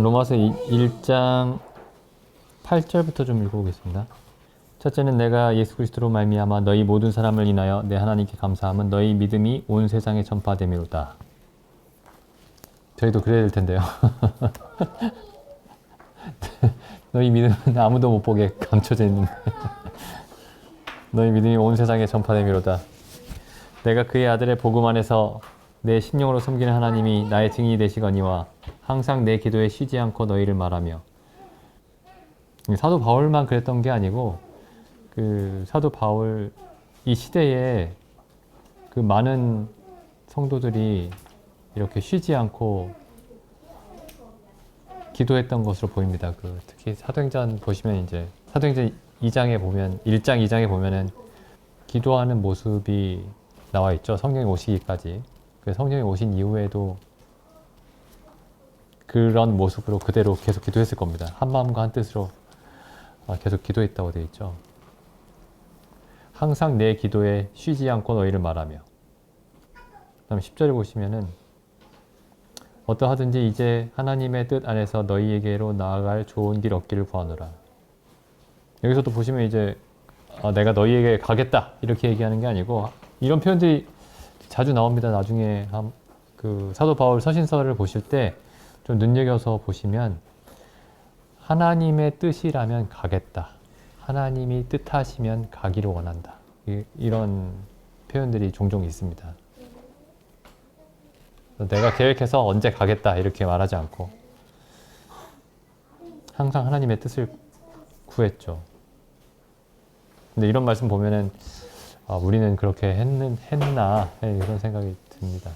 로마서 1장 8절부터 좀 읽어보겠습니다. 첫째는 내가 예수 그리스도로 말미암아 너희 모든 사람을 인하여 내 하나님께 감사함은 너희 믿음이 온 세상에 전파됨이로다. 저희도 그래야 될 텐데요. 너희 믿음은 아무도 못 보게 감춰져 있는데 너희 믿음이 온 세상에 전파됨이로다. 내가 그의 아들의 복음 안에서 내 심령으로 섬기는 하나님이 나의 증인이 되시거니와 항상 내 기도에 쉬지 않고 너희를 말하며. 사도 바울만 그랬던 게 아니고 그 사도 바울 이 시대에 그 많은 성도들이 이렇게 쉬지 않고 기도했던 것으로 보입니다. 그 특히 사도행전 보시면 이제 사도행전 2장에 보면 1장 2장에 보면은 기도하는 모습이 나와 있죠. 성령이 오시기까지. 그 성령이 오신 이후에도 그런 모습으로 그대로 계속 기도했을 겁니다. 한 마음과 한 뜻으로 계속 기도했다고 되어 있죠. 항상 내 기도에 쉬지 않고 너희를 말하며. 그다음 10절에 보시면은 어떠하든지 이제 하나님의 뜻 안에서 너희에게로 나아갈 좋은 길 얻기를 구하노라. 여기서도 보시면 이제 내가 너희에게 가겠다 이렇게 얘기하는 게 아니고 이런 표현들이 자주 나옵니다. 나중에 그 사도 바울 서신서를 보실 때 좀 눈여겨서 보시면 하나님의 뜻이라면 가겠다. 하나님이 뜻하시면 가기를 원한다. 이런 표현들이 종종 있습니다. 내가 계획해서 언제 가겠다 이렇게 말하지 않고 항상 하나님의 뜻을 구했죠. 근데 이런 말씀 보면은 우리는 그렇게 했나 이런 생각이 듭니다.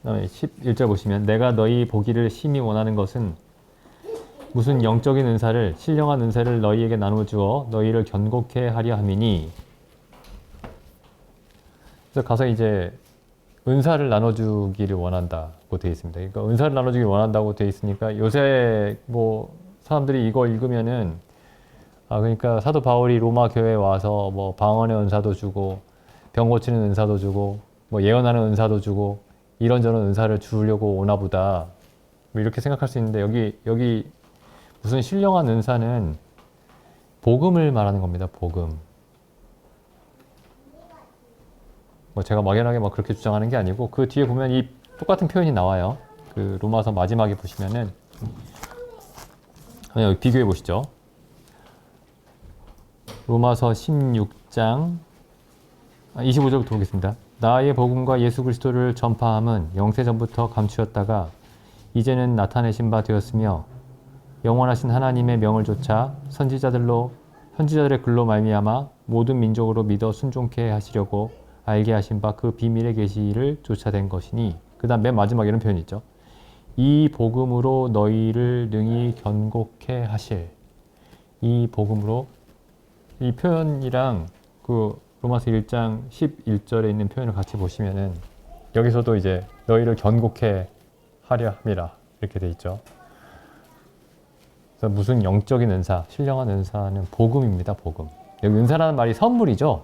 11절 보시면 내가 너희 보기를 심히 원하는 것은 무슨 영적인 은사를 신령한 은사를 너희에게 나누어 주어 너희를 견고케 하려 함이니. 그래서 가서 이제 은사를 나눠주기를 원한다고 되어 있습니다. 그러니까 은사를 나눠주기를 원한다고 되어 있으니까 요새 뭐 사람들이 이거 읽으면은 그러니까 사도 바울이 로마 교회에 와서 뭐 방언의 은사도 주고 병 고치는 은사도 주고 뭐 예언하는 은사도 주고 이런저런 은사를 주려고 오나 보다 뭐 이렇게 생각할 수 있는데 여기 무슨 신령한 은사는 복음을 말하는 겁니다. 복음. 뭐 제가 막연하게 막 그렇게 주장하는 게 아니고 그 뒤에 보면 이 똑같은 표현이 나와요. 그 로마서 마지막에 보시면은 여기 비교해 보시죠. 로마서 16장 25절부터 보겠습니다. 나의 복음과 예수 그리스도를 전파함은 영세전부터 감추었다가 이제는 나타내신 바 되었으며 영원하신 하나님의 명을 좇아 선지자들의 글로 말미암아 모든 민족으로 믿어 순종케 하시려고 알게 하신 바 그 비밀의 계시를 쫓아낸 것이니. 그 다음 맨 마지막에 이런 표현이 있죠. 이 복음으로 너희를 능히 견고케 하실. 이 복음으로. 이 표현이랑 그 로마서 1장 11절에 있는 표현을 같이 보시면은 여기서도 이제 너희를 견고케 하려 함이라 이렇게 돼 있죠. 그래서 무슨 영적인 은사, 신령한 은사는 복음입니다. 복음. 여기 은사라는 말이 선물이죠.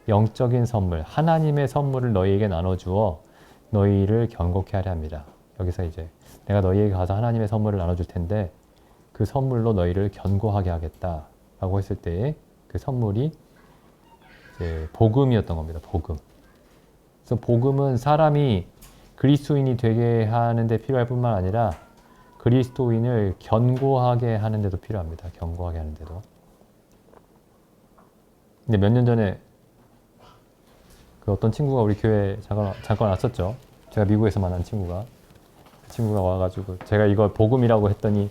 영적인 선물, 하나님의 선물을 너희에게 나눠주어 너희를 견고케 하려 합니다. 여기서 이제 내가 너희에게 가서 하나님의 선물을 나눠줄 텐데 그 선물로 너희를 견고하게 하겠다라고 했을 때 그 선물이 이제 복음이었던 겁니다. 복음. 그래서 복음은 사람이 그리스도인이 되게 하는 데 필요할 뿐만 아니라 그리스도인을 견고하게 하는 데도 필요합니다. 견고하게 하는 데도. 근데 몇 년 전에 그 어떤 친구가 우리 교회에 잠깐 왔었죠. 제가 미국에서 만난 친구가. 그 친구가 와가지고 제가 이걸 복음이라고 했더니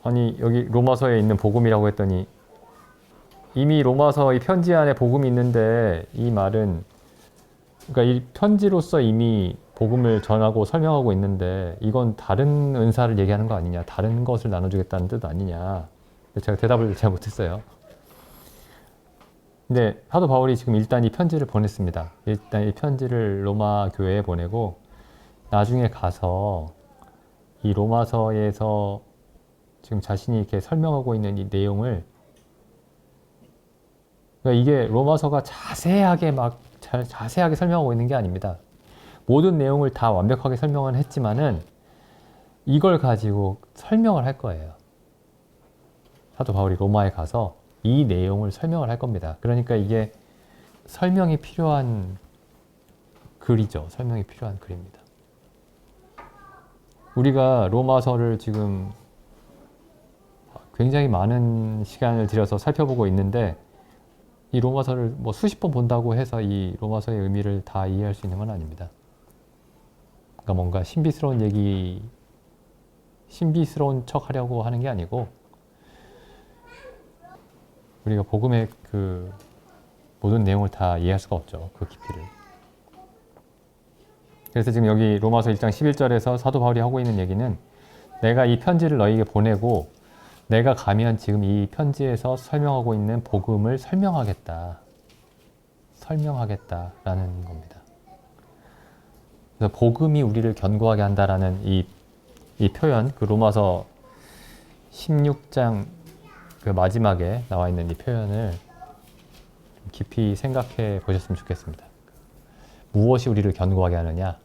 아니 여기 로마서에 있는 복음이라고 했더니 이미 로마서 이 편지 안에 복음이 있는데 이 말은 그러니까 이 편지로서 이미 복음을 전하고 설명하고 있는데 이건 다른 은사를 얘기하는 거 아니냐, 다른 것을 나눠주겠다는 뜻 아니냐. 제가 대답을 잘 못했어요. 근데 사도 바울이 지금 일단 이 편지를 보냈습니다. 일단 이 편지를 로마 교회에 보내고 나중에 가서 이 로마서에서 지금 자신이 이렇게 설명하고 있는 이 내용을 그러니까 이게 로마서가 자세하게 자세하게 설명하고 있는 게 아닙니다. 모든 내용을 다 완벽하게 설명은 했지만은 이걸 가지고 설명을 할 거예요. 사도 바울이 로마에 가서 이 내용을 설명을 할 겁니다. 그러니까 이게 설명이 필요한 글이죠. 설명이 필요한 글입니다. 우리가 로마서를 지금 굉장히 많은 시간을 들여서 살펴보고 있는데 이 로마서를 뭐 수십 번 본다고 해서 이 로마서의 의미를 다 이해할 수 있는 건 아닙니다. 그러니까 뭔가 신비스러운 얘기, 신비스러운 척 하려고 하는 게 아니고 우리가 복음의 그 모든 내용을 다 이해할 수가 없죠. 그 깊이를. 그래서 지금 여기 로마서 1장 11절에서 사도 바울이 하고 있는 얘기는 내가 이 편지를 너희에게 보내고 내가 가면 지금 이 편지에서 설명하고 있는 복음을 설명하겠다. 설명하겠다라는 겁니다. 그래서 복음이 우리를 견고하게 한다라는 이 표현, 그 로마서 16장 그 마지막에 나와 있는 이 표현을 깊이 생각해 보셨으면 좋겠습니다. 무엇이 우리를 견고하게 하느냐?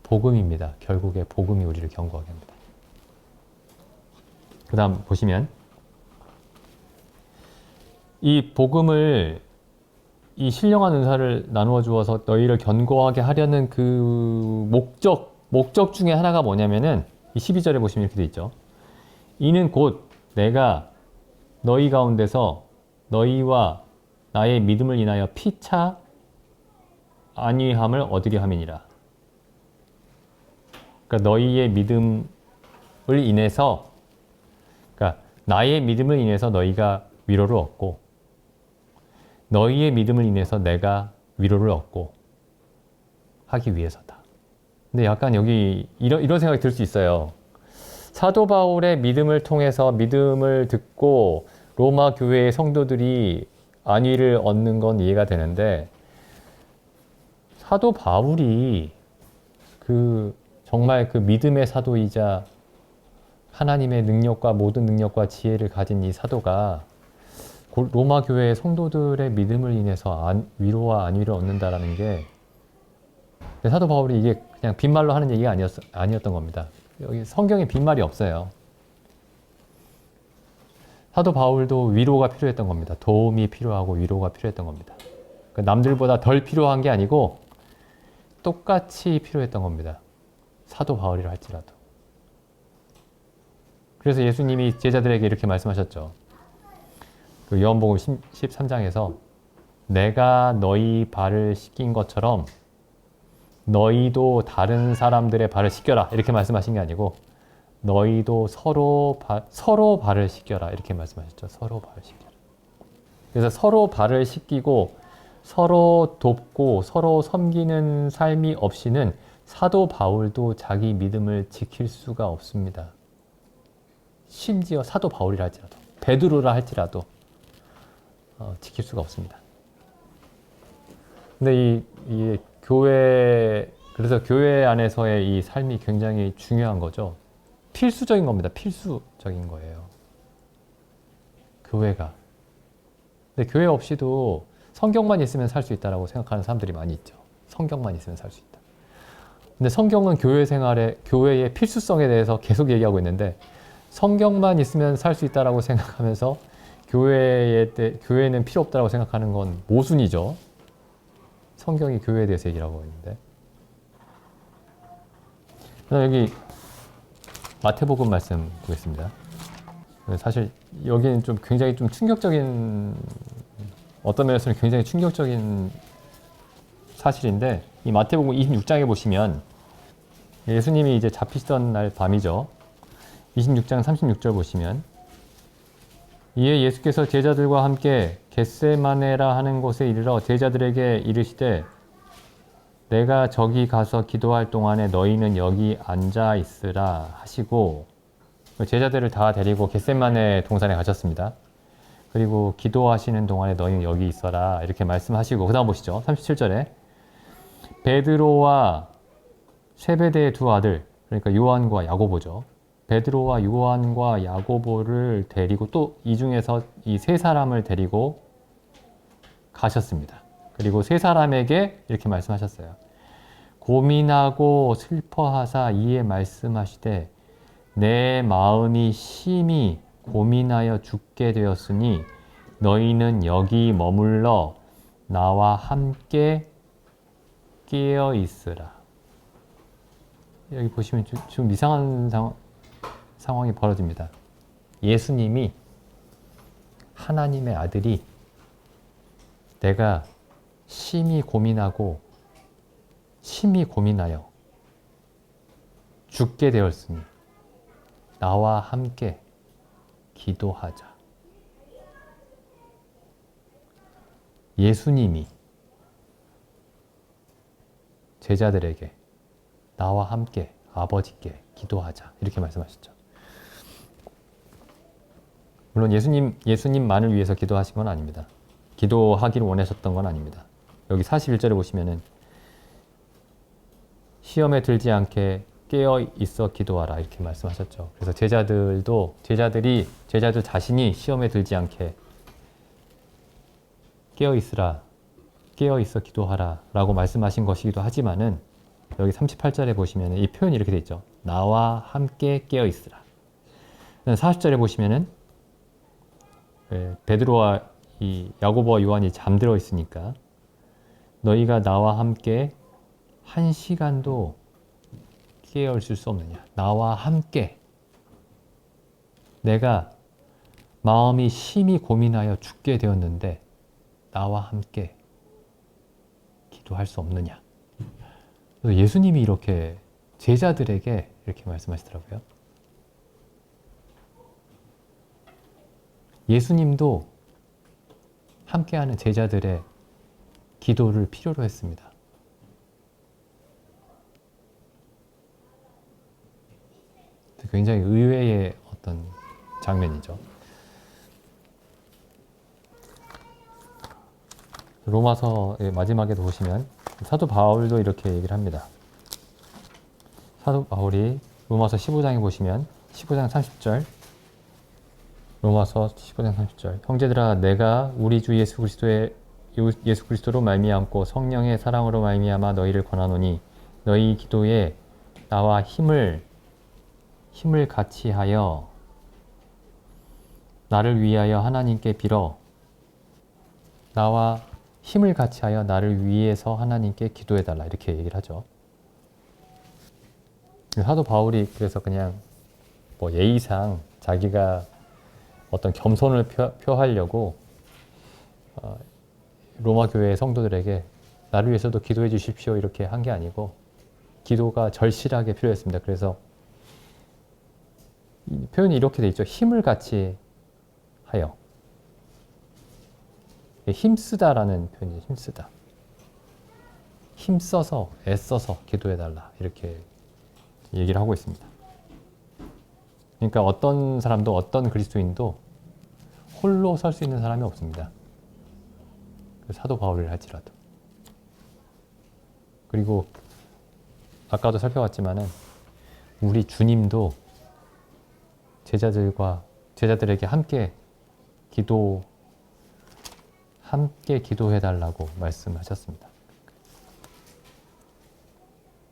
복음입니다. 결국에 복음이 우리를 견고하게 합니다. 그 다음 보시면 이 복음을 이 신령한 은사를 나누어 주어서 너희를 견고하게 하려는 그 목적 중에 하나가 뭐냐면은 이 12절에 보시면 이렇게 돼 있죠. 이는 곧 내가 너희 가운데서 너희와 나의 믿음을 인하여 피차 안위함을 얻으려 함이니라. 그러니까 너희의 믿음을 인해서, 그러니까 나의 믿음을 인해서 너희가 위로를 얻고 너희의 믿음을 인해서 내가 위로를 얻고 하기 위해서다. 근데 약간 여기 이런 생각이 들 수 있어요. 사도 바울의 믿음을 통해서 믿음을 듣고 로마 교회의 성도들이 안위를 얻는 건 이해가 되는데 사도 바울이 정말 그 믿음의 사도이자 하나님의 능력과 모든 능력과 지혜를 가진 이 사도가 로마 교회의 성도들의 믿음을 인해서 위로와 안위를 얻는다라는 게 사도 바울이 이게 그냥 빈말로 하는 얘기가 아니었던 겁니다. 여기 성경에 빈말이 없어요. 사도 바울도 위로가 필요했던 겁니다. 도움이 필요하고 위로가 필요했던 겁니다. 그러니까 남들보다 덜 필요한 게 아니고 똑같이 필요했던 겁니다. 사도 바울이라 할지라도. 그래서 예수님이 제자들에게 이렇게 말씀하셨죠. 그 요한복음 13장에서 내가 너희 발을 씻긴 것처럼 너희도 다른 사람들의 발을 씻겨라 이렇게 말씀하신 게 아니고 너희도 서로 발을 씻겨라 이렇게 말씀하셨죠. 서로 발을 씻겨라. 그래서 서로 발을 씻기고 서로 돕고 서로 섬기는 삶이 없이는 사도 바울도 자기 믿음을 지킬 수가 없습니다. 심지어 사도 바울이라 할지라도 베드로라 할지라도 지킬 수가 없습니다. 근데 이 그래서 교회 안에서의 이 삶이 굉장히 중요한 거죠. 필수적인 겁니다. 필수적인 거예요. 교회가. 근데 교회 없이도 성경만 있으면 살 수 있다라고 생각하는 사람들이 많이 있죠. 성경만 있으면 살 수 있다. 근데 성경은 교회의 필수성에 대해서 계속 얘기하고 있는데 성경만 있으면 살 수 있다라고 생각하면서 교회는 필요 없다라고 생각하는 건 모순이죠. 성경이 교회에 대해서 얘기를 하고 있는데. 그다음 여기 마태복음 말씀 보겠습니다. 사실 여기는 좀 굉장히 좀 충격적인, 어떤 면에서는 굉장히 충격적인 사실인데, 이 마태복음 26장에 보시면 예수님이 이제 잡히시던 날 밤이죠. 26장 36절 보시면 이에 예수께서 제자들과 함께 겟세마네라 하는 곳에 이르러 제자들에게 이르시되 내가 저기 가서 기도할 동안에 너희는 여기 앉아 있으라 하시고 제자들을 다 데리고 겟세마네 동산에 가셨습니다. 그리고 기도하시는 동안에 너희는 여기 있어라 이렇게 말씀하시고 그 다음 보시죠. 37절에 베드로와 세베대의 두 아들, 그러니까 요한과 야고보죠. 베드로와 요한과 야고보를 데리고 또 이 중에서 이 세 사람을 데리고 가셨습니다. 그리고 세 사람에게 이렇게 말씀하셨어요. 고민하고 슬퍼하사 이에 말씀하시되 내 마음이 심히 고민하여 죽게 되었으니 너희는 여기 머물러 나와 함께 깨어 있으라. 여기 보시면 좀 이상한 상황이 벌어집니다. 예수님이, 하나님의 아들이 내가 심히 고민하여 죽게 되었으니 나와 함께 기도하자. 예수님이 제자들에게 나와 함께 아버지께 기도하자 이렇게 말씀하셨죠. 물론 예수님만을 위해서 기도하신 건 아닙니다. 기도하기를 원하셨던 건 아닙니다. 여기 41절에 보시면은 시험에 들지 않게 깨어 있어 기도하라 이렇게 말씀하셨죠. 그래서 제자들 자신이 시험에 들지 않게 깨어 있어 기도하라 라고 말씀하신 것이기도 하지만은 여기 38절에 보시면은 이 표현이 이렇게 되어 있죠. 나와 함께 깨어 있으라. 40절에 보시면은 베드로와 이 야고보와 요한이 잠들어 있으니까 너희가 나와 함께 한 시간도 깨어 있을 수 없느냐. 나와 함께 내가 마음이 심히 고민하여 죽게 되었는데 나와 함께 기도할 수 없느냐. 예수님이 이렇게 제자들에게 이렇게 말씀하시더라고요. 예수님도 함께하는 제자들의 기도를 필요로 했습니다. 굉장히 의외의 어떤 장면이죠. 로마서의 마지막에도 보시면 사도 바울도 이렇게 얘기를 합니다. 사도 바울이 로마서 15장에 보시면 15장 30절 로마서 15장 30절 형제들아 내가 우리 주 예수 그리스도로 말미암고 성령의 사랑으로 말미암아 너희를 권하노니 너희 기도에 나와 힘을 같이 하여 나를 위하여 하나님께 빌어 나와 힘을 같이 하여 나를 위해서 하나님께 기도해달라 이렇게 얘기를 하죠. 사도 바울이 그래서 그냥 뭐 예의상 자기가 어떤 겸손을 표하려고 로마 교회 성도들에게 나를 위해서도 기도해 주십시오 이렇게 한 게 아니고 기도가 절실하게 필요했습니다. 그래서 이 표현이 이렇게 돼 있죠. 힘을 같이 하여. 힘쓰다라는 표현이죠. 힘쓰다. 힘써서 애써서 기도해달라 이렇게 얘기를 하고 있습니다. 그러니까 어떤 사람도 어떤 그리스도인도 홀로 설 수 있는 사람이 없습니다. 사도 바울을 할지라도. 그리고 아까도 살펴봤지만은 우리 주님도 제자들에게 함께 기도해달라고 말씀하셨습니다.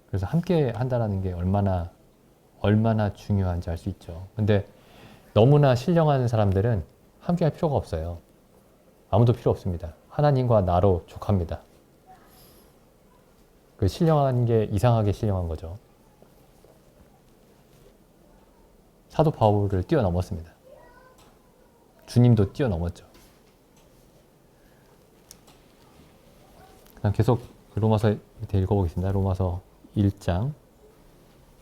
그래서 함께 한다는 게 얼마나 중요한지 알 수 있죠. 근데 너무나 신령한 사람들은 함께 할 필요가 없어요. 아무도 필요 없습니다. 하나님과 나로 족합니다. 그 신령한 게 이상하게 신령한 거죠. 사도 바울을 뛰어넘었습니다. 주님도 뛰어넘었죠. 계속 로마서 읽어보겠습니다. 로마서 1장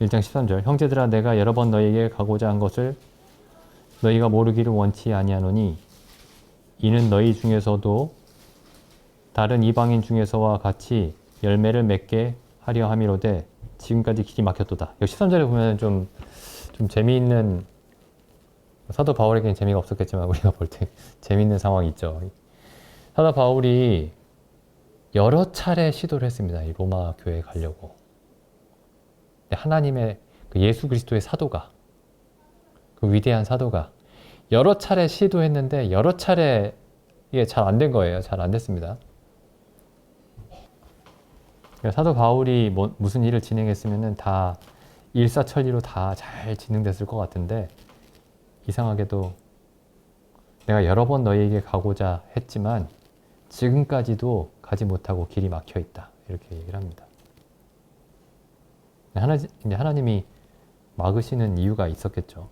13절 형제들아 내가 여러 번 너희에게 가고자 한 것을 너희가 모르기를 원치 아니하노니 이는 너희 중에서도 다른 이방인 중에서와 같이 열매를 맺게 하려 함이로되 지금까지 길이 막혔도다. 13절에 보면 좀 재미있는 사도 바울에게는 재미가 없었겠지만 우리가 볼 때 재미있는 상황이 있죠. 사도 바울이 여러 차례 시도를 했습니다. 이 로마 교회에 가려고. 하나님의 그 예수 그리스도의 사도가 그 위대한 사도가 여러 차례 시도했는데 여러 차례 이게 잘 안 된 거예요. 잘 안 됐습니다. 사도 바울이 무슨 일을 진행했으면은 다 일사천리로 다 잘 진행됐을 것 같은데, 이상하게도 내가 여러 번 너희에게 가고자 했지만 지금까지도 가지 못하고 길이 막혀 있다. 이렇게 얘기를 합니다. 이제 하나님이 막으시는 이유가 있었겠죠.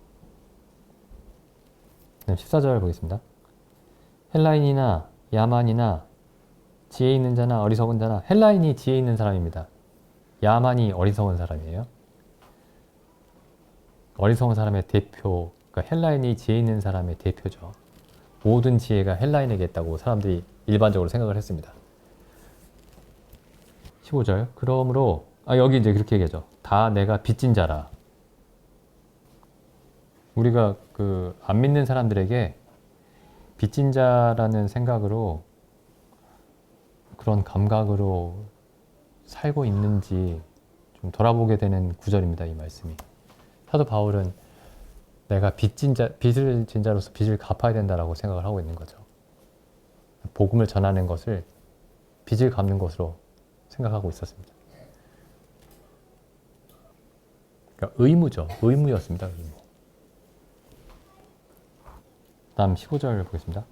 14절 보겠습니다. 헬라인이나 야만이나 지혜 있는 자나 어리석은 자나, 헬라인이 지혜 있는 사람입니다. 야만이 어리석은 사람이에요. 어리석은 사람의 대표, 그러니까 헬라인이 지혜 있는 사람의 대표죠. 모든 지혜가 헬라인에게 있다고 사람들이 일반적으로 생각을 했습니다. 15절. 그러므로 여기 이제 그렇게 얘기하죠. 다 내가 빚진 자라. 우리가 안 믿는 사람들에게 빚진 자라는 생각으로, 그런 감각으로 살고 있는지 좀 돌아보게 되는 구절입니다. 이 말씀이. 사도 바울은 내가 빚을 진 자로서 빚을 갚아야 된다라고 생각을 하고 있는 거죠. 복음을 전하는 것을 빚을 갚는 것으로 생각하고 있었습니다. 그러니까 의무죠. 의무였습니다. 의무. 다음 15절 보겠습니다.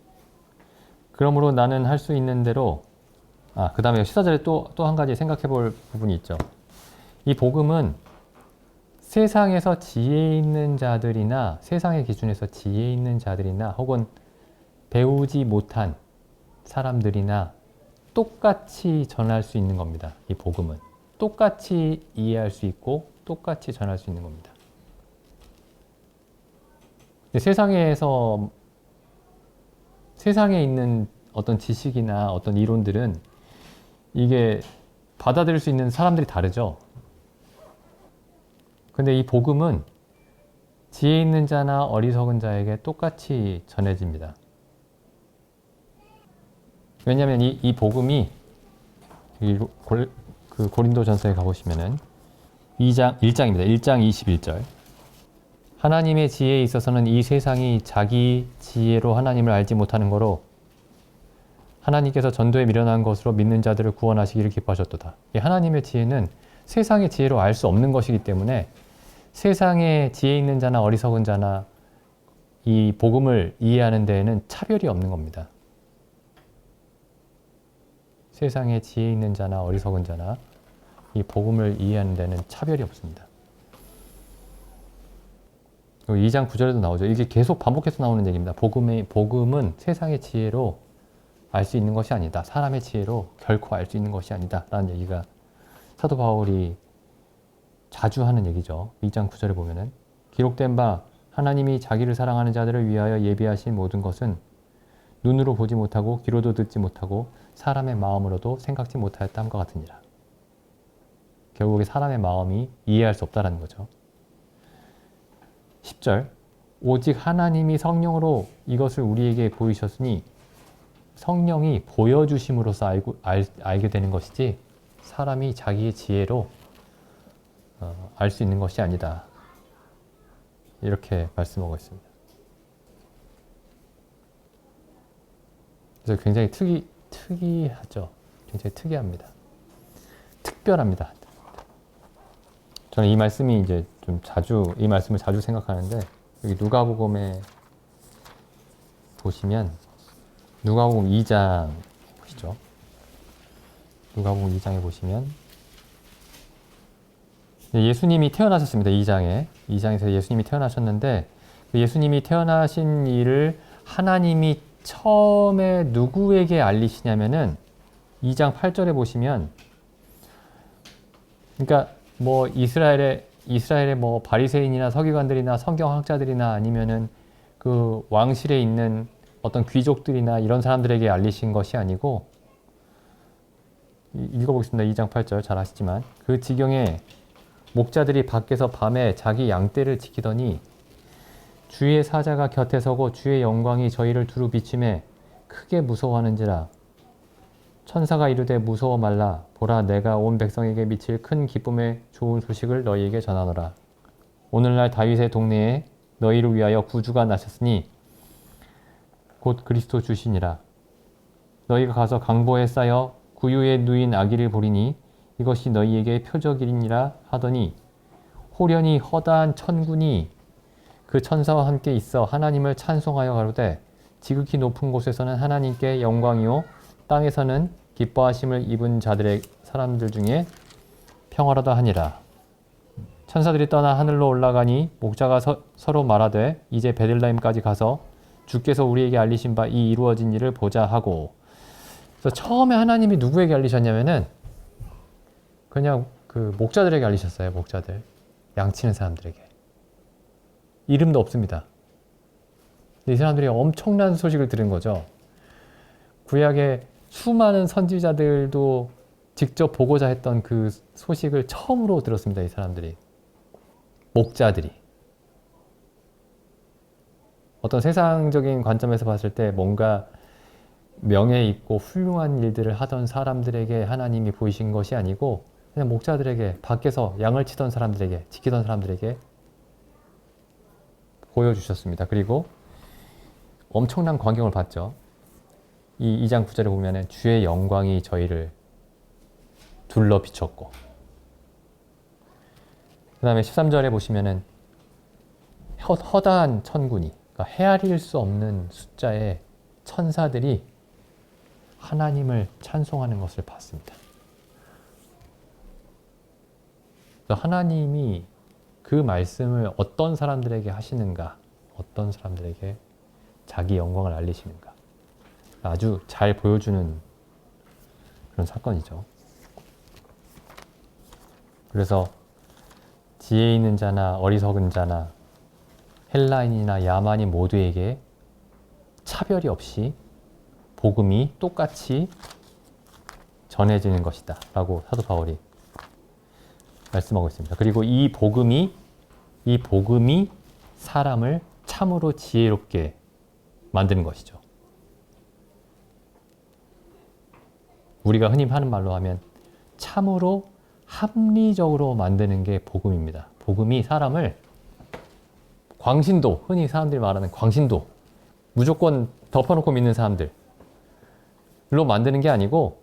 그러므로 나는 할 수 있는 대로, 그 다음에 14절에 또 한 가지 생각해 볼 부분이 있죠. 이 복음은 세상에서 지혜 있는 자들이나, 세상의 기준에서 지혜 있는 자들이나, 혹은 배우지 못한 사람들이나 똑같이 전할 수 있는 겁니다. 이 복음은 똑같이 이해할 수 있고 똑같이 전할 수 있는 겁니다. 세상에 있는 어떤 지식이나 어떤 이론들은 이게 받아들일 수 있는 사람들이 다르죠. 근데 이 복음은 지혜 있는 자나 어리석은 자에게 똑같이 전해집니다. 왜냐하면 이 복음이 고린도전서에 가보시면은 1장입니다. 1장 21절. 하나님의 지혜에 있어서는 이 세상이 자기 지혜로 하나님을 알지 못하는 거로 하나님께서 전도에 미련한 것으로 믿는 자들을 구원하시기를 기뻐하셨도다. 하나님의 지혜는 세상의 지혜로 알 수 없는 것이기 때문에 세상에 지혜 있는 자나 어리석은 자나 이 복음을 이해하는 데에는 차별이 없는 겁니다. 세상에 지혜 있는 자나 어리석은 자나 이 복음을 이해하는 데는 차별이 없습니다. 2장 9절에도 나오죠. 이게 계속 반복해서 나오는 얘기입니다. 복음은 세상의 지혜로 알 수 있는 것이 아니다. 사람의 지혜로 결코 알 수 있는 것이 아니다. 라는 얘기가 사도 바울이 자주 하는 얘기죠. 2장 9절에 보면은 기록된 바 하나님이 자기를 사랑하는 자들을 위하여 예비하신 모든 것은 눈으로 보지 못하고 귀로도 듣지 못하고 사람의 마음으로도 생각지 못하였다 함과 같으니라. 결국에 사람의 마음이 이해할 수 없다라는 거죠. 10절. 오직 하나님이 성령으로 이것을 우리에게 보이셨으니 성령이 보여주심으로써 알게 되는 것이지 사람이 자기의 지혜로 알 수 있는 것이 아니다. 이렇게 말씀하고 있습니다. 그래서 굉장히 특이하죠. 굉장히 특이합니다. 특별합니다. 저는 이 말씀이 이제 이 말씀을 자주 생각하는데, 여기 누가복음에 보시면, 누가복음 2장 보시죠. 누가복음 2장에 보시면, 예수님이 태어나셨습니다. 2장에서 예수님이 태어나셨는데, 예수님이 태어나신 일을 하나님이 처음에 누구에게 알리시냐면은 2장 8절에 보시면, 그러니까 뭐 이스라엘의 뭐 바리새인이나 서기관들이나 성경학자들이나 아니면은 그 왕실에 있는 어떤 귀족들이나 이런 사람들에게 알리신 것이 아니고, 읽어보겠습니다. 2장 8절 잘 아시지만, 그 지경에 목자들이 밖에서 밤에 자기 양떼를 지키더니 주의 사자가 곁에 서고 주의 영광이 저희를 두루 비추매 크게 무서워하는지라. 천사가 이르되 무서워 말라. 보라, 내가 온 백성에게 미칠 큰 기쁨의 좋은 소식을 너희에게 전하노라. 오늘날 다윗의 동네에 너희를 위하여 구주가 나셨으니 곧 그리스도 주시니라. 너희가 가서 강보에 쌓여 구유에 누인 아기를 보리니 이것이 너희에게 표적이니라 하더니 호련히 허다한 천군이 그 천사와 함께 있어 하나님을 찬송하여 가로되 지극히 높은 곳에서는 하나님께 영광이요 땅에서는 기뻐하심을 입은 자들의 사람들 중에 평화로다 하니라. 천사들이 떠나 하늘로 올라가니 목자가 서로 말하되 이제 베들레헴까지 가서 주께서 우리에게 알리신 바 이 이루어진 일을 보자 하고. 그래서 처음에 하나님이 누구에게 알리셨냐면은 그냥 그 목자들에게 알리셨어요. 목자들, 양치는 사람들에게. 이름도 없습니다. 이 사람들이 엄청난 소식을 들은 거죠. 구약의 수많은 선지자들도 직접 보고자 했던 그 소식을 처음으로 들었습니다. 이 사람들이. 목자들이. 어떤 세상적인 관점에서 봤을 때 뭔가 명예 있고 훌륭한 일들을 하던 사람들에게 하나님이 보이신 것이 아니고 그냥 목자들에게, 밖에서 양을 치던 사람들에게, 지키던 사람들에게 보여주셨습니다. 그리고 엄청난 광경을 봤죠. 이 2장 9절에 보면은 주의 영광이 저희를 둘러 비췄고, 그 다음에 13절에 보시면은 허다한 천군이, 그러니까 헤아릴 수 없는 숫자의 천사들이 하나님을 찬송하는 것을 봤습니다. 하나님이 그 말씀을 어떤 사람들에게 하시는가, 어떤 사람들에게 자기 영광을 알리시는가, 아주 잘 보여주는 그런 사건이죠. 그래서 지혜 있는 자나 어리석은 자나 헬라인이나 야만인 모두에게 차별이 없이 복음이 똑같이 전해지는 것이다 라고 사도 바울이 말씀하고 있습니다. 그리고 이 복음이 사람을 참으로 지혜롭게 만드는 것이죠. 우리가 흔히 하는 말로 하면 참으로 합리적으로 만드는 게 복음입니다. 복음이 사람을 광신도, 흔히 사람들이 말하는 광신도, 무조건 덮어놓고 믿는 사람들로 만드는 게 아니고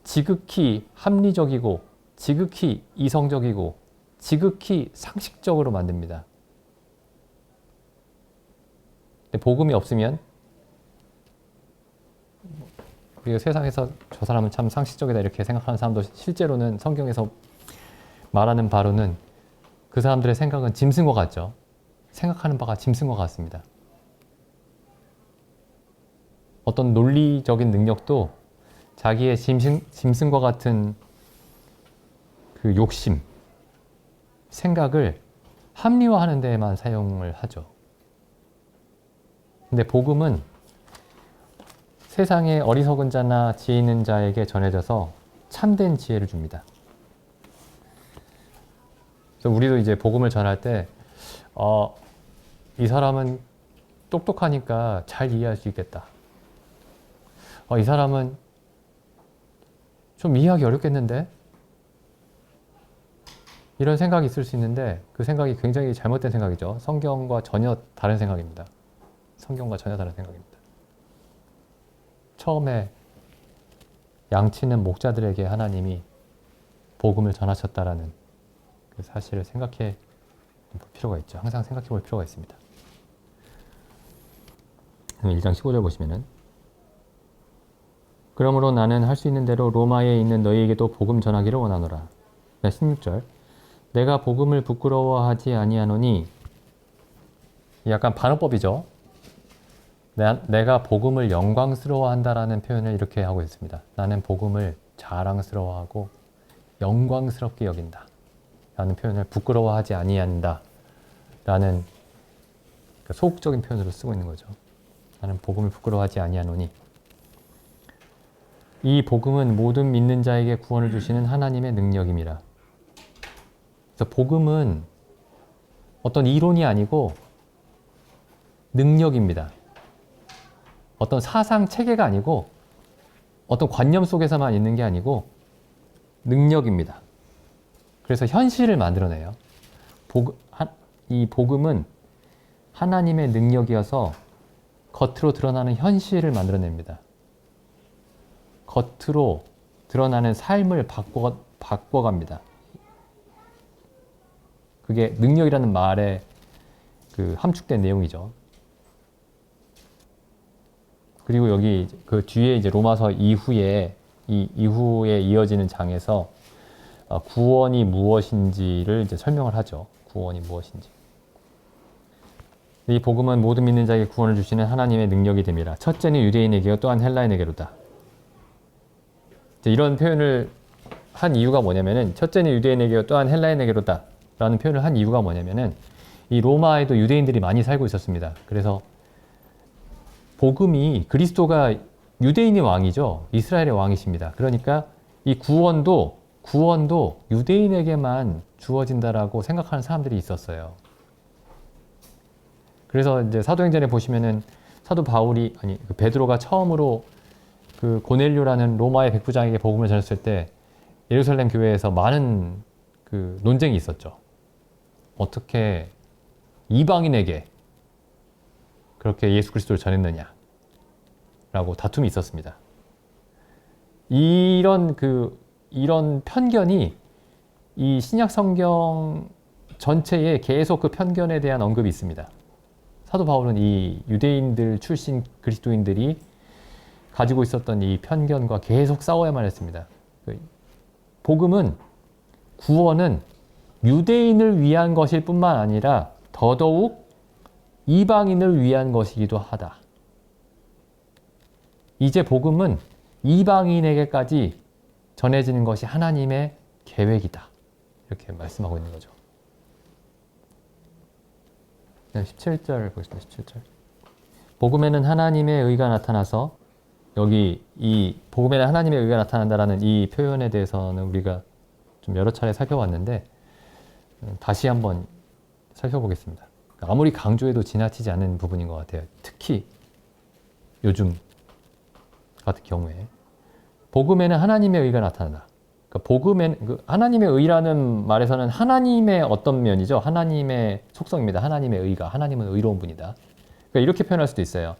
지극히 합리적이고 지극히 이성적이고 지극히 상식적으로 만듭니다. 근데 복음이 없으면 우리가 세상에서 저 사람은 참 상식적이다 이렇게 생각하는 사람도 실제로는 성경에서 말하는 바로는 그 사람들의 생각은 짐승과 같죠. 생각하는 바가 짐승과 같습니다. 어떤 논리적인 능력도 자기의 짐승과 같은 그 욕심, 생각을 합리화하는 데에만 사용을 하죠. 근데 복음은 세상의 어리석은 자나 지혜 있는 자에게 전해져서 참된 지혜를 줍니다. 그래서 우리도 이제 복음을 전할 때, 이 사람은 똑똑하니까 잘 이해할 수 있겠다. 이 사람은 좀 이해하기 어렵겠는데? 이런 생각이 있을 수 있는데 그 생각이 굉장히 잘못된 생각이죠. 성경과 전혀 다른 생각입니다. 성경과 전혀 다른 생각입니다. 처음에 양치는 목자들에게 하나님이 복음을 전하셨다라는 그 사실을 생각해 볼 필요가 있죠. 항상 생각해 볼 필요가 있습니다. 1장 15절 보시면은 그러므로 나는 할 수 있는 대로 로마에 있는 너희에게도 복음 전하기를 원하노라. 16절 내가 복음을 부끄러워하지 아니하노니, 약간 반어법이죠. 내가 복음을 영광스러워한다라는 표현을 이렇게 하고 있습니다. 나는 복음을 자랑스러워하고 영광스럽게 여긴다 라는 표현을 부끄러워하지 아니한다 라는 소극적인 표현으로 쓰고 있는 거죠. 나는 복음을 부끄러워하지 아니하노니, 이 복음은 모든 믿는 자에게 구원을 주시는 하나님의 능력임이라. 그래서 복음은 어떤 이론이 아니고 능력입니다. 어떤 사상 체계가 아니고 어떤 관념 속에서만 있는 게 아니고 능력입니다. 그래서 현실을 만들어내요. 이 복음은 하나님의 능력이어서 겉으로 드러나는 현실을 만들어냅니다. 겉으로 드러나는 삶을 바꿔갑니다. 그게 능력이라는 말에 그 함축된 내용이죠. 그리고 여기 그 뒤에 이제 로마서 이후에 이후에 이어지는 장에서 구원이 무엇인지를 이제 설명을 하죠. 구원이 무엇인지. 이 복음은 모든 믿는 자에게 구원을 주시는 하나님의 능력이 됨이라. 첫째는 유대인에게요 또한 헬라인에게로다. 이런 표현을 한 이유가 뭐냐면은 첫째는 유대인에게요 또한 헬라인에게로다 라는 표현을 한 이유가 뭐냐면은 이 로마에도 유대인들이 많이 살고 있었습니다. 그래서 복음이 그리스도가 유대인의 왕이죠. 이스라엘의 왕이십니다. 그러니까 이 구원도 유대인에게만 주어진다라고 생각하는 사람들이 있었어요. 그래서 이제 사도행전에 보시면은 사도 바울이 그 베드로가 처음으로 그 고넬료라는 로마의 백부장에게 복음을 전했을 때 예루살렘 교회에서 많은 그 논쟁이 있었죠. 어떻게 이방인에게 그렇게 예수 그리스도를 전했느냐 라고 다툼이 있었습니다. 이런 편견이 이 신약 성경 전체에 계속 그 편견에 대한 언급이 있습니다. 사도 바울은 이 유대인들 출신 그리스도인들이 가지고 있었던 이 편견과 계속 싸워야만 했습니다. 복음은, 구원은 유대인을 위한 것일 뿐만 아니라 더더욱 이방인을 위한 것이기도 하다. 이제 복음은 이방인에게까지 전해지는 것이 하나님의 계획이다. 이렇게 말씀하고 있는 거죠. 17절 보겠습니다. 17절. 복음에는 하나님의 의가 나타나서, 여기 이 복음에는 하나님의 의가 나타난다라는 이 표현에 대해서는 우리가 좀 여러 차례 살펴봤는데 다시 한번 살펴보겠습니다. 아무리 강조해도 지나치지 않은 부분인 것 같아요. 특히 요즘 같은 경우에 복음에는 하나님의 의가 나타난다. 그러니까 하나님의 의라는 말에서는 하나님의 어떤 면이죠? 하나님의 속성입니다. 하나님의 의가. 하나님은 의로운 분이다. 그러니까 이렇게 표현할 수도 있어요.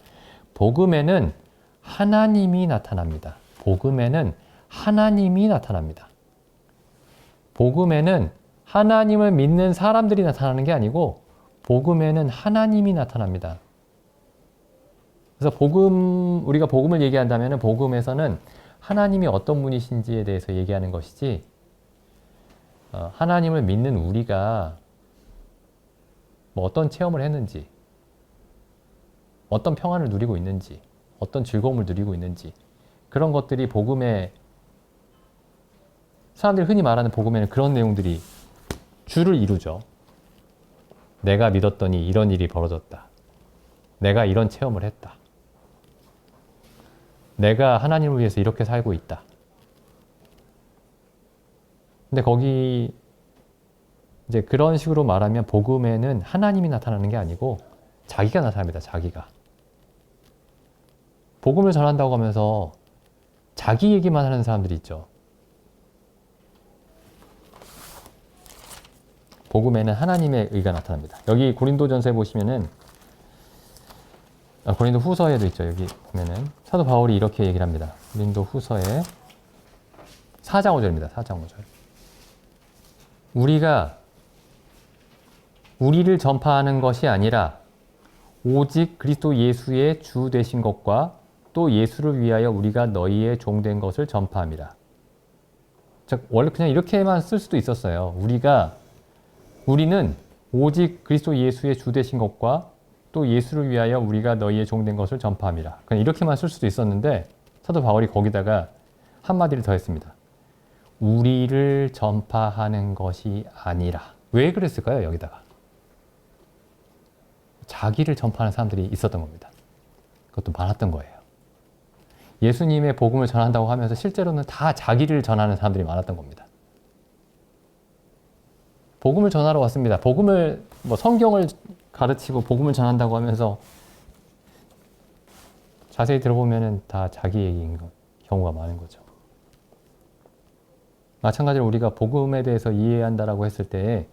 복음에는 하나님이 나타납니다. 복음에는 하나님이 나타납니다. 복음에는 하나님을 믿는 사람들이 나타나는 게 아니고 복음에는 하나님이 나타납니다. 그래서 우리가 복음을 얘기한다면 복음에서는 하나님이 어떤 분이신지에 대해서 얘기하는 것이지, 하나님을 믿는 우리가 뭐 어떤 체험을 했는지, 어떤 평안을 누리고 있는지, 어떤 즐거움을 누리고 있는지, 그런 것들이 복음에, 사람들이 흔히 말하는 복음에는 그런 내용들이 주를 이루죠. 내가 믿었더니 이런 일이 벌어졌다. 내가 이런 체험을 했다. 내가 하나님을 위해서 이렇게 살고 있다. 근데 거기 이제 그런 식으로 말하면 복음에는 하나님이 나타나는 게 아니고 자기가 나타납니다. 자기가. 복음을 전한다고 하면서 자기 얘기만 하는 사람들이 있죠. 복음에는 하나님의 의가 나타납니다. 여기 고린도전서에 보시면은, 고린도 후서에도 있죠. 여기 보면은 사도 바울이 이렇게 얘기를 합니다. 고린도 후서에 4장 5절입니다. 4장 5절. 우리가 우리를 전파하는 것이 아니라 오직 그리스도 예수의 주 되신 것과 또 예수를 위하여 우리가 너희의 종된 것을 전파함이라. 즉 원래 그냥 이렇게만 쓸 수도 있었어요. 우리는 오직 그리스도 예수의 주 되신 것과 또 예수를 위하여 우리가 너희의 종된 것을 전파함이라. 그냥 이렇게만 쓸 수도 있었는데 사도 바울이 거기다가 한마디를 더 했습니다. 우리를 전파하는 것이 아니라. 왜 그랬을까요? 여기다가. 자기를 전파하는 사람들이 있었던 겁니다. 그것도 많았던 거예요. 예수님의 복음을 전한다고 하면서 실제로는 다 자기를 전하는 사람들이 많았던 겁니다. 복음을 전하러 왔습니다. 성경을 가르치고 복음을 전한다고 하면서 자세히 들어보면 다 자기 얘기인 경우가 많은 거죠. 마찬가지로 우리가 복음에 대해서 이해한다라고 했을 때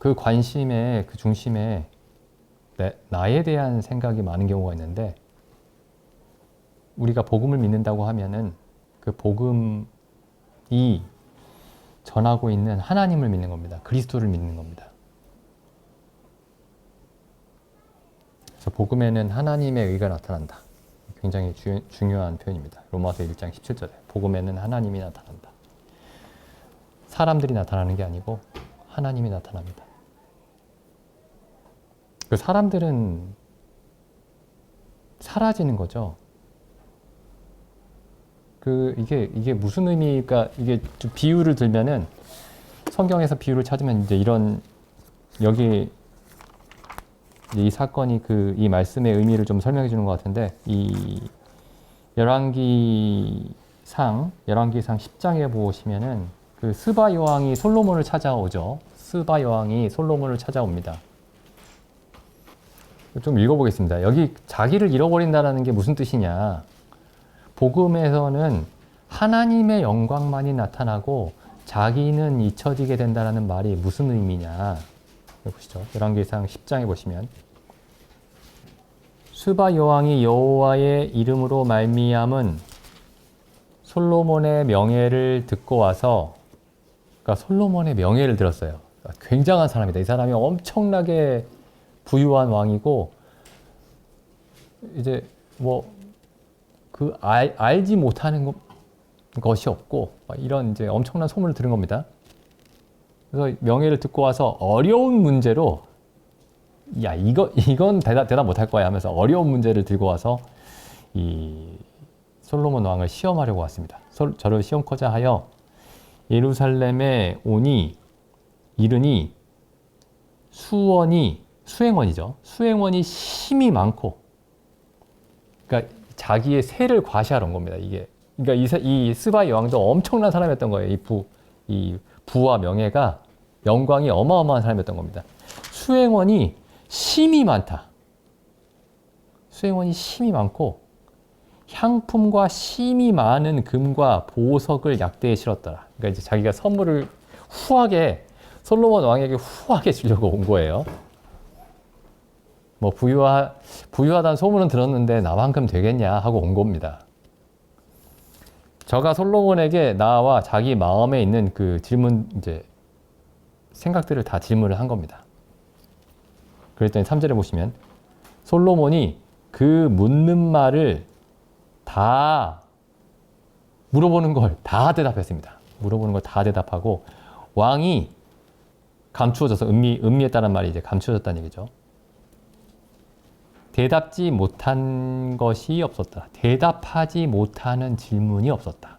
그 관심의 그 중심에 나에 대한 생각이 많은 경우가 있는데, 우리가 복음을 믿는다고 하면은 그 복음이 전하고 있는 하나님을 믿는 겁니다. 그리스도를 믿는 겁니다. 그래서 복음에는 하나님의 의가 나타난다. 굉장히 중요한 표현입니다. 로마서 1장 17절에 복음에는 하나님이 나타난다. 사람들이 나타나는 게 아니고 하나님이 나타납니다. 그 사람들은 사라지는 거죠. 이게 무슨 의미가, 이게 좀 비유를 들면은, 성경에서 비유를 찾으면 이제 여기 이 사건이 이 말씀의 의미를 좀 설명해 주는 것 같은데, 이 열왕기상 10장에 보시면은 그 스바 여왕이 솔로몬을 찾아오죠. 스바 여왕이 솔로몬을 찾아옵니다. 좀 읽어보겠습니다. 여기 자기를 잃어버린다는 게 무슨 뜻이냐. 복음에서는 하나님의 영광만이 나타나고 자기는 잊혀지게 된다는 말이 무슨 의미냐. 보시죠. 열왕기상 10장에 보시면 스바 여왕이 여호와의 이름으로 말미암은 솔로몬의 명예를 듣고 와서, 그러니까 솔로몬의 명예를 들었어요. 그러니까 굉장한 사람이다. 이 사람이 엄청나게 부유한 왕이고, 이제 알지 못하는 것이 없고, 이런 이제 엄청난 소문을 들은 겁니다. 그래서 명예를 듣고 와서 어려운 문제로, 야, 이건 대답 못할 거야 하면서 어려운 문제를 들고 와서 이 솔로몬 왕을 시험하려고 왔습니다. 저를 시험코자 하여 예루살렘에 이르니 수행원이죠. 수행원이 심이 많고, 그러니까 자기의 세를 과시하러 온 겁니다. 그러니까 이 스바 여왕도 엄청난 사람이었던 거예요. 이 부와 명예가, 영광이 어마어마한 사람이었던 겁니다. 수행원이 심이 많다. 수행원이 심이 많고 향품과 심이 많은 금과 보석을 약대에 실었더라. 그러니까 이제 자기가 선물을 솔로몬 왕에게 후하게 주려고 온 거예요. 부유하다는 소문은 들었는데 나만큼 되겠냐 하고 온 겁니다. 저가 솔로몬에게 나와 자기 마음에 있는 그 생각들을 다 질문을 한 겁니다. 그랬더니 3절에 보시면 솔로몬이 그 묻는 말을 다 물어보는 걸 다 대답했습니다. 물어보는 걸 다 대답하고 왕이 감추어져서 음미했다는 말이 이제 감추어졌다는 얘기죠. 대답지 못한 것이 없었다. 대답하지 못하는 질문이 없었다.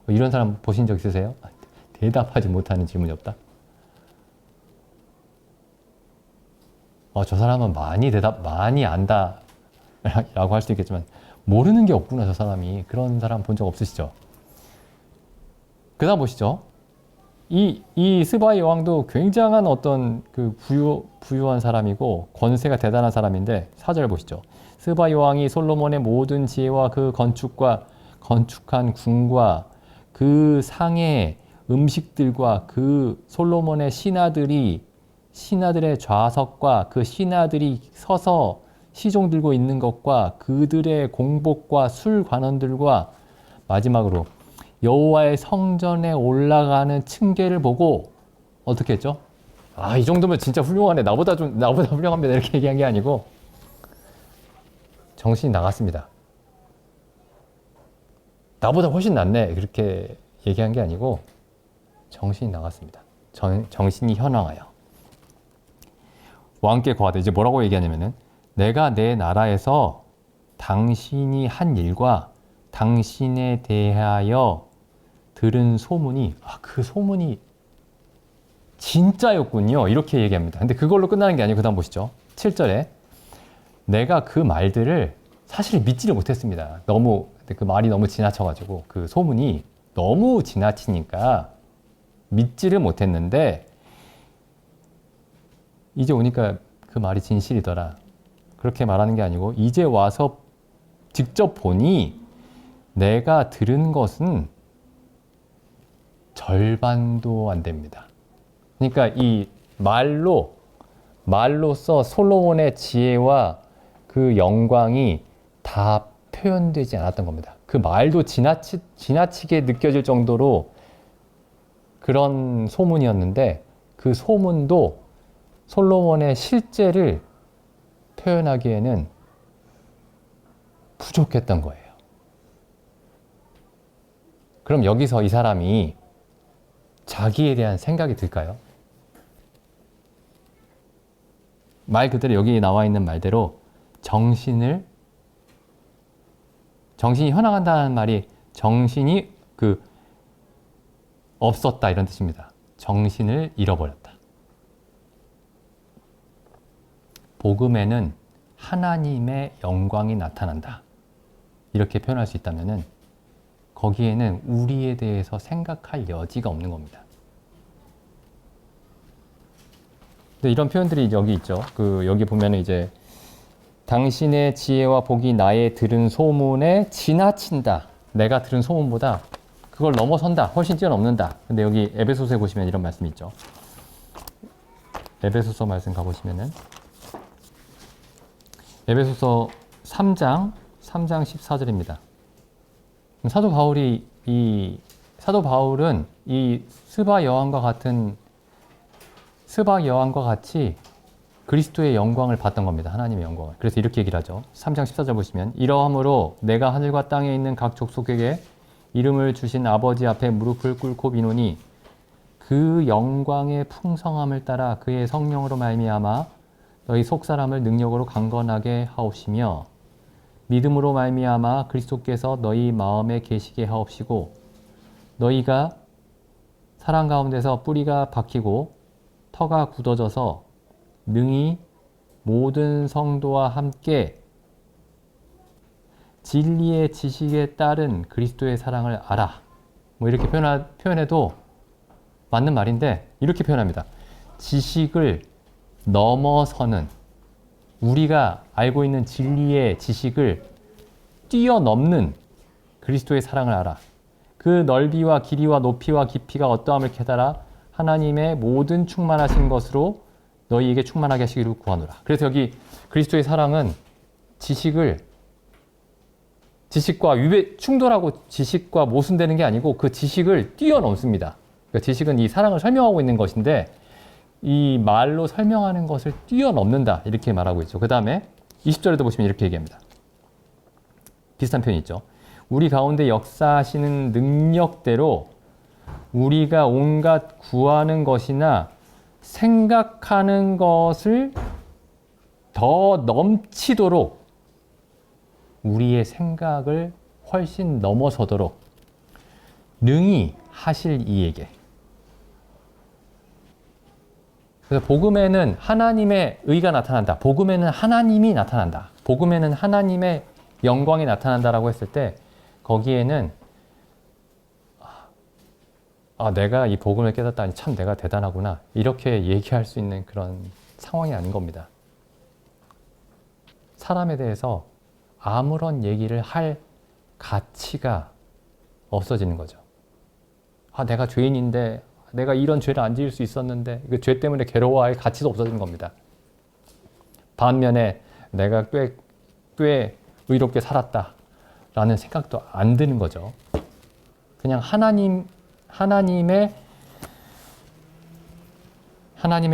이런 사람 보신 적 있으세요? 대답하지 못하는 질문이 없다? 저 사람은 많이 안다 라고 할 수도 있겠지만 모르는 게 없구나, 저 사람이. 그런 사람 본 적 없으시죠? 그 다음 보시죠. 이 스바이 여왕도 굉장한 어떤 부유한 사람이고 권세가 대단한 사람인데 4절 보시죠. 스바이 여왕이 솔로몬의 모든 지혜와 그 건축한 궁과 그 상의 음식들과 그 솔로몬의 신하들의 좌석과 그 신하들이 서서 시종 들고 있는 것과 그들의 공복과 술 관원들과 마지막으로 여호와의 성전에 올라가는 층계를 보고 어떻게 했죠? 이 정도면 진짜 훌륭하네. 나보다 훌륭합니다. 이렇게 얘기한 게 아니고 정신이 나갔습니다. 나보다 훨씬 낫네. 그렇게 얘기한 게 아니고 정신이 나갔습니다. 정신이 현황하여 왕께 고하되, 이제 뭐라고 얘기하냐면은 내가 내 나라에서 당신이 한 일과 당신에 대하여 들은 소문이 그 소문이 진짜였군요. 이렇게 얘기합니다. 근데 그걸로 끝나는 게 아니고 그 다음 보시죠. 7절에 내가 그 말들을 사실 믿지를 못했습니다. 그 말이 너무 지나쳐가지고 그 소문이 너무 지나치니까 믿지를 못했는데 이제 오니까 그 말이 진실이더라. 그렇게 말하는 게 아니고 이제 와서 직접 보니 내가 들은 것은 절반도 안 됩니다. 그러니까 이 말로써 솔로몬의 지혜와 그 영광이 다 표현되지 않았던 겁니다. 그 말도 지나치게 느껴질 정도로 그런 소문이었는데 그 소문도 솔로몬의 실제를 표현하기에는 부족했던 거예요. 그럼 여기서 이 사람이 자기에 대한 생각이 들까요? 말 그대로 여기 나와 있는 말대로 정신이 현황한다는 말이 정신이 없었다 이런 뜻입니다. 정신을 잃어버렸다. 복음에는 하나님의 영광이 나타난다. 이렇게 표현할 수 있다면은 거기에는 우리에 대해서 생각할 여지가 없는 겁니다. 근데 이런 표현들이 여기 있죠. 여기 보면은 이제 당신의 지혜와 복이 나의 들은 소문에 지나친다. 내가 들은 소문보다 그걸 넘어선다. 훨씬 뛰어넘는다. 근데 여기 에베소서에 보시면 이런 말씀이 있죠. 에베소서 말씀 가보시면은 에베소서 3장 14절입니다. 사도 바울은 이 스바 여왕과 같이 그리스도의 영광을 봤던 겁니다. 하나님의 영광을. 그래서 이렇게 얘기를 하죠. 3장 14절 보시면 이러함으로 내가 하늘과 땅에 있는 각 족속에게 이름을 주신 아버지 앞에 무릎을 꿇고 비노니 그 영광의 풍성함을 따라 그의 성령으로 말미암아 너희 속사람을 능력으로 강건하게 하옵시며 믿음으로 말미암아 그리스도께서 너희 마음에 계시게 하옵시고 너희가 사랑 가운데서 뿌리가 박히고 터가 굳어져서 능히 모든 성도와 함께 진리의 지식에 따른 그리스도의 사랑을 알아. 뭐 이렇게 표현해도 맞는 말인데 이렇게 표현합니다. 지식을 넘어서는 우리가 알고 있는 진리의 지식을 뛰어넘는 그리스도의 사랑을 알아. 그 넓이와 길이와 높이와 깊이가 어떠함을 깨달아 하나님의 모든 충만하신 것으로 너희에게 충만하게 하시기를 구하노라. 그래서 여기 그리스도의 사랑은 지식과 충돌하고 지식과 모순되는 게 아니고 그 지식을 뛰어넘습니다. 그러니까 지식은 이 사랑을 설명하고 있는 것인데 이 말로 설명하는 것을 뛰어넘는다 이렇게 말하고 있죠. 그 다음에 20절에도 보시면 이렇게 얘기합니다. 비슷한 표현이 있죠. 우리 가운데 역사하시는 능력대로 우리가 온갖 구하는 것이나 생각하는 것을 더 넘치도록 우리의 생각을 훨씬 넘어서도록 능히 하실 이에게. 그래서 복음에는 하나님의 의가 나타난다. 복음에는 하나님이 나타난다. 복음에는 하나님의 영광이 나타난다라고 했을 때 거기에는 내가 이 복음을 깨닫다니 참 내가 대단하구나 이렇게 얘기할 수 있는 그런 상황이 아닌 겁니다. 사람에 대해서 아무런 얘기를 할 가치가 없어지는 거죠. 내가 죄인인데 내가 이런 죄를 안 지을 수 있었는데 그 죄 때문에 괴로워할 가치도 없어지는 겁니다. 반면에 내가 꽤 의롭게 살았다라는 생각도 안 드는 거죠. 그냥 하나님의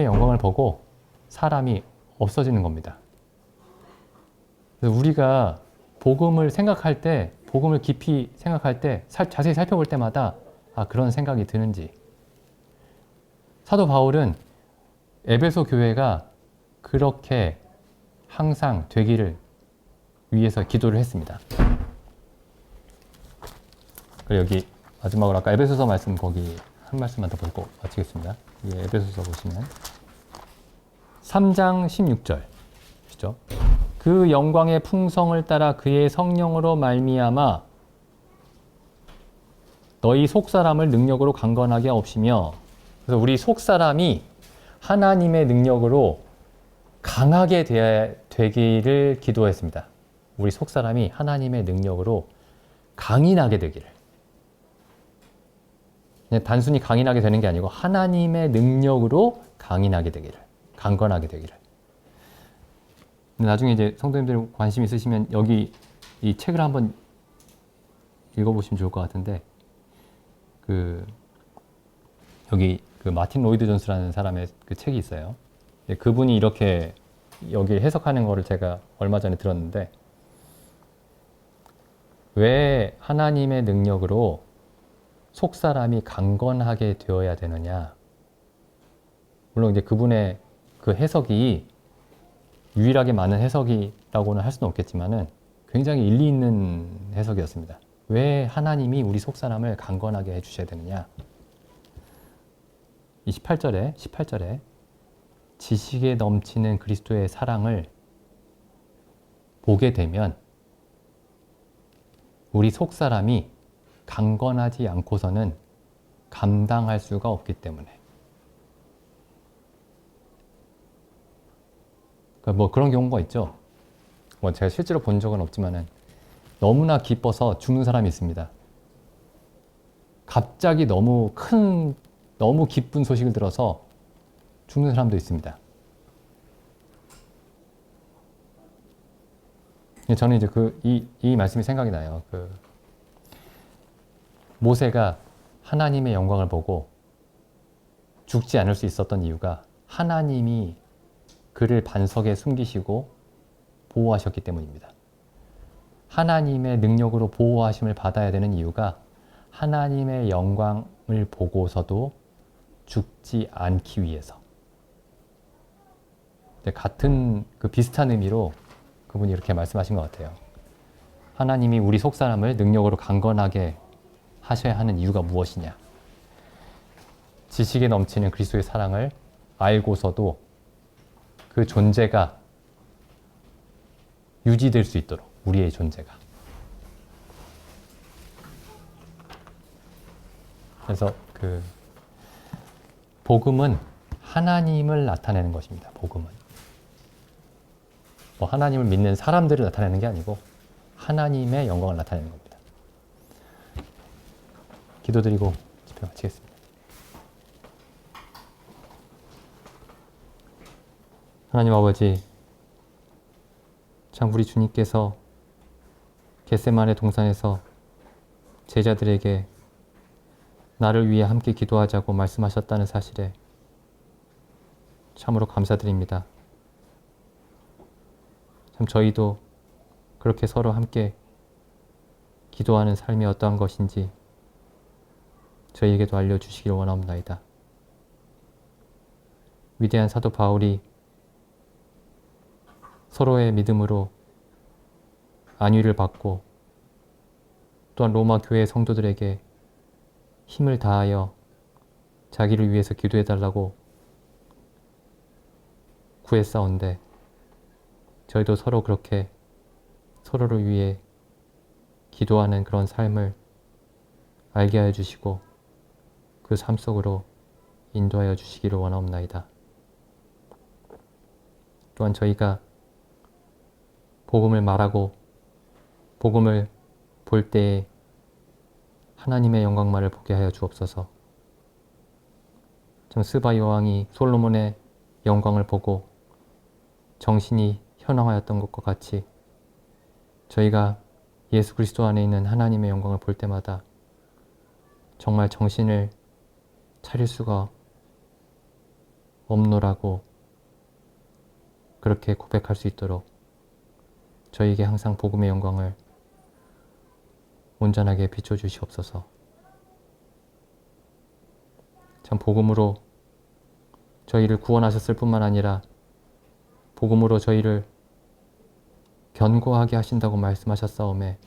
영광을 보고 사람이 없어지는 겁니다. 우리가 복음을 생각할 때, 복음을 깊이 생각할 때, 자세히 살펴볼 때마다 그런 생각이 드는지. 사도 바울은 에베소 교회가 그렇게 항상 되기를 위해서 기도를 했습니다. 그리고 여기 마지막으로 아까 에베소서 말씀 거기 한 말씀만 더 보고 마치겠습니다. 에베소서 보시면 3장 16절 보시죠. 그 영광의 풍성을 따라 그의 성령으로 말미암아 너희 속사람을 능력으로 강건하게 하옵시며. 그래서 우리 속사람이 하나님의 능력으로 강하게 되기를 기도했습니다. 우리 속사람이 하나님의 능력으로 강인하게 되기를. 그냥 단순히 강인하게 되는 게 아니고 하나님의 능력으로 강인하게 되기를, 강건하게 되기를. 나중에 이제 성도님들 관심 있으시면 여기 이 책을 한번 읽어보시면 좋을 것 같은데 여기 마틴 로이드 존스라는 사람의 그 책이 있어요. 그분이 이렇게 여기 해석하는 거를 제가 얼마 전에 들었는데, 왜 하나님의 능력으로 속사람이 강건하게 되어야 되느냐. 물론 이제 그분의 그 해석이 유일하게 맞는 해석이라고는 할 수는 없겠지만은 굉장히 일리 있는 해석이었습니다. 왜 하나님이 우리 속사람을 강건하게 해주셔야 되느냐. 18절에 지식에 넘치는 그리스도의 사랑을 보게 되면 우리 속사람이 강건하지 않고서는 감당할 수가 없기 때문에. 그러니까 뭐 그런 경우가 있죠. 뭐 제가 실제로 본 적은 없지만은 너무나 기뻐서 죽는 사람이 있습니다. 갑자기 너무 기쁜 소식을 들어서 죽는 사람도 있습니다. 저는 이제 이 말씀이 생각이 나요. 모세가 하나님의 영광을 보고 죽지 않을 수 있었던 이유가 하나님이 그를 반석에 숨기시고 보호하셨기 때문입니다. 하나님의 능력으로 보호하심을 받아야 되는 이유가 하나님의 영광을 보고서도 죽지 않기 위해서. 같은 비슷한 의미로 그분이 이렇게 말씀하신 것 같아요. 하나님이 우리 속사람을 능력으로 강건하게 하셔야 하는 이유가 무엇이냐. 지식에 넘치는 그리스도의 사랑을 알고서도 그 존재가 유지될 수 있도록, 우리의 존재가. 그래서 복음은 하나님을 나타내는 것입니다. 복음은. 뭐 하나님을 믿는 사람들을 나타내는 게 아니고 하나님의 영광을 나타내는 겁니다. 기도드리고 집회 마치겠습니다. 하나님 아버지, 참 우리 주님께서 겟세마네 동산에서 제자들에게 나를 위해 함께 기도하자고 말씀하셨다는 사실에 참으로 감사드립니다. 참 저희도 그렇게 서로 함께 기도하는 삶이 어떠한 것인지 저희에게도 알려주시길 원하옵나이다. 위대한 사도 바울이 서로의 믿음으로 안위를 받고 또한 로마 교회 성도들에게 힘을 다하여 자기를 위해서 기도해달라고 구했사온데, 저희도 서로 그렇게 서로를 위해 기도하는 그런 삶을 알게 하여 주시고 그 삶 속으로 인도하여 주시기를 원하옵나이다. 또한 저희가 복음을 말하고 복음을 볼 때에 하나님의 영광만을 보게 하여 주옵소서. 참 스바 여왕이 솔로몬의 영광을 보고 정신이 현황하였던 것과 같이 저희가 예수 그리스도 안에 있는 하나님의 영광을 볼 때마다 정말 정신을 차릴 수가 없노라고 그렇게 고백할 수 있도록 저희에게 항상 복음의 영광을 온전하게 비춰주시옵소서. 참 복음으로 저희를 구원하셨을 뿐만 아니라 복음으로 저희를 견고하게 하신다고 말씀하셨사오매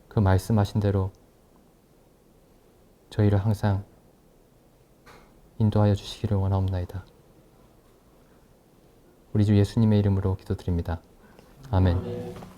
그 말씀하신 대로 저희를 항상 인도하여 주시기를 원하옵나이다. 우리 주 예수님의 이름으로 기도드립니다. 아멘.